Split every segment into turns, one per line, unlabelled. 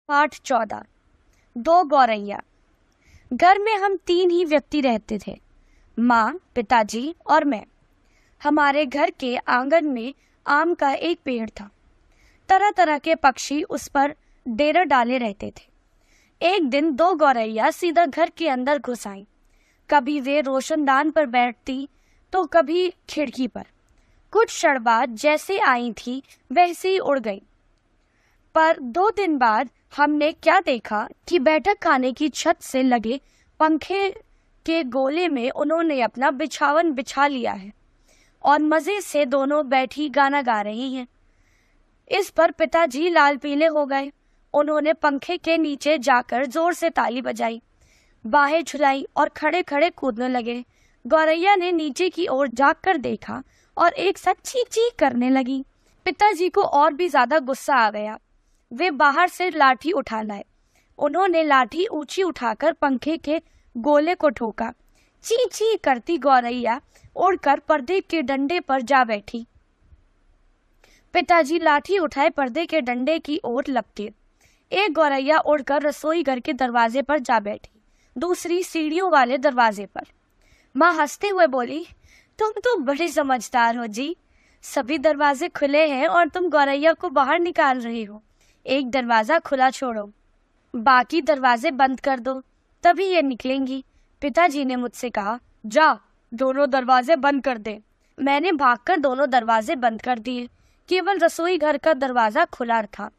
पाठ 14। दो गौरैया। घर में हम 3 ही व्यक्ति रहते थे, माँ, पिताजी और मैं। हमारे घर के आंगन में आम का एक पेड़ था। तरह तरह के पक्षी उस पर डेरा डाले रहते थे। एक दिन 2 गौरैया सीधा घर के अंदर घुस आईं। कभी वे रोशनदान पर बैठती तो कभी खिड़की पर। कुछ क्षण बाद जैसे आई थी वैसे ही उड़ गई। पर 2 दिन बाद हमने क्या देखा कि बैठक खाने की छत से लगे पंखे के गोले में उन्होंने अपना बिछावन बिछा लिया है और मजे से दोनों बैठी गाना गा रही हैं। इस पर पिताजी लाल पीले हो गए। उन्होंने पंखे के नीचे जाकर जोर से ताली बजाई, बाहें झुलाई और खड़े खड़े कूदने लगे। गौरैया ने नीचे की ओर जाकर देखा और एक साथ चीख चीख करने लगी। पिताजी को और भी ज्यादा गुस्सा आ गया। वे बाहर से लाठी उठा लाए। उन्होंने लाठी ऊंची उठाकर पंखे के गोले को ठोका। ची ची करती गौरैया उड़कर पर्दे के डंडे पर जा बैठी। पिताजी लाठी उठाए पर्दे के डंडे की ओर लपके। एक गौरैया उड़कर रसोई घर के दरवाजे पर जा बैठी, दूसरी सीढ़ियों वाले दरवाजे पर। माँ हंसते हुए बोली, तुम तो बड़े समझदार हो जी। सभी दरवाजे खुले हैं और तुम गौरैया को बाहर निकाल रही हो। एक दरवाजा खुला छोड़ो, बाकी दरवाजे बंद कर दो, तभी ये निकलेंगी। पिताजी ने मुझसे कहा, जा दोनों दरवाजे बंद कर दे। मैंने भागकर दोनों दरवाजे बंद कर दिए। केवल रसोई घर का दरवाजा खुला था।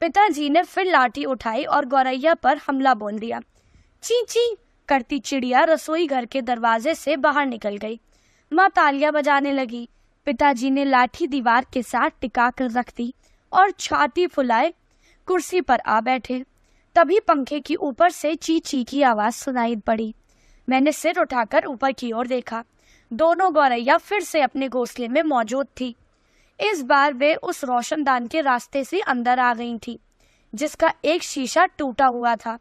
पिताजी ने फिर लाठी उठाई और गौरैया पर हमला बोल दिया। ची ची करती चिड़िया रसोई घर के दरवाजे से बाहर निकल गई। माँ तालियां बजाने लगी। पिताजी ने लाठी दीवार के साथ टिका कर रख दी और छाती फुलाए कुर्सी पर आ बैठे। तभी पंखे की ऊपर से ची ची की आवाज सुनाई पड़ी। मैंने सिर उठाकर ऊपर की ओर देखा। दोनों गौरैया फिर से अपने घोंसले में मौजूद थी। इस बार वे उस रोशनदान के रास्ते से अंदर आ गई थी, जिसका एक शीशा टूटा हुआ था।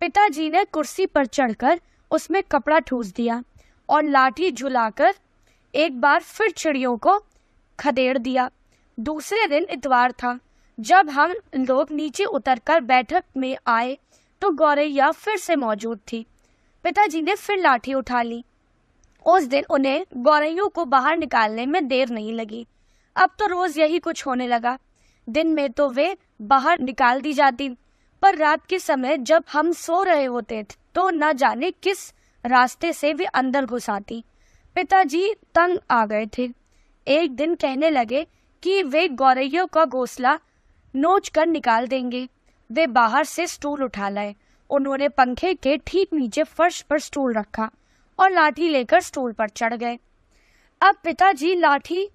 पिताजी ने कुर्सी पर चढ़कर उसमें कपड़ा ठूस दिया और लाठी झुलाकर एक बार फिर चिड़ियों को खदेड़ दिया। दूसरे दिन इतवार था। जब हम लोग नीचे उतरकर बैठक में आए तो गौरैया फिर से मौजूद थी। पिताजी ने फिर लाठी उठा ली। उस दिन उन्हें गौरैयों को बाहर निकालने में देर नहीं लगी। अब तो रोज यही कुछ होने लगा। दिन में तो वे बाहर निकाल दी जाती, पर रात के समय जब हम सो रहे होते थे तो न जाने किस रास्ते से वे अंदर घुस आती। पिताजी तंग आ गए थे। एक दिन कहने लगे कि वे गौरैया का घोंसला नोच कर निकाल देंगे। वे बाहर से स्टूल उठा लाए। उन्होंने पंखे के ठीक नीचे फर्श पर स्टूल रखा और लाठी लेकर स्टूल पर चढ़ गए। अब पिताजी लाठी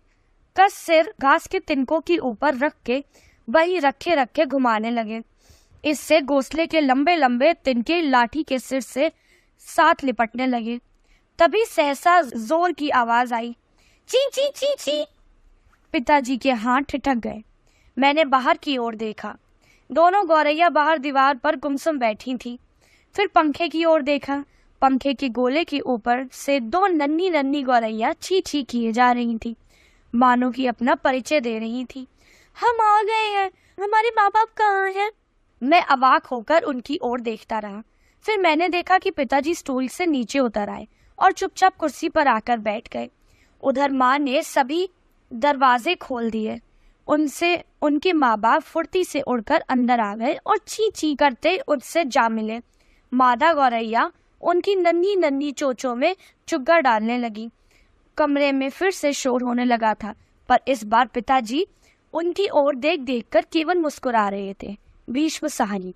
का सिर घास के तिनकों के ऊपर रख के वही रखे रखे घुमाने लगे। इससे घोंसले के लंबे लंबे तिनके लाठी के सिर से साथ लिपटने लगे। तभी सहसा जोर की आवाज आई, ची ची ची ची। पिताजी के हाथ ठिठक गए। मैंने बाहर की ओर देखा। दोनों गौरैया बाहर दीवार पर गुमसुम बैठी थी। फिर पंखे की ओर देखा। पंखे के गोले के ऊपर से 2 नन्ही नन्ही गौरैया छी छी किए जा रही थी, मानो कि अपना परिचय दे रही थी। हम आ गए हैं, हमारे माँ बाप कहाँ हैं? मैं अवाक होकर उनकी ओर देखता रहा। फिर मैंने देखा कि पिताजी स्टूल से नीचे उतर आए और चुपचाप कुर्सी पर आकर बैठ गए। उधर माँ ने सभी दरवाजे खोल दिए। उनसे उनके माँ बाप फुर्ती से उड़कर अंदर आ गए और ची ची करते उनसे जा मिले। मादा गौरैया उनकी नन्ही नन्ही चोंचों में चुग्गा डालने लगी। कमरे में फिर से शोर होने लगा था, पर इस बार पिताजी उनकी ओर देख देख कर केवल मुस्कुरा रहे थे। भीष्म साहनी।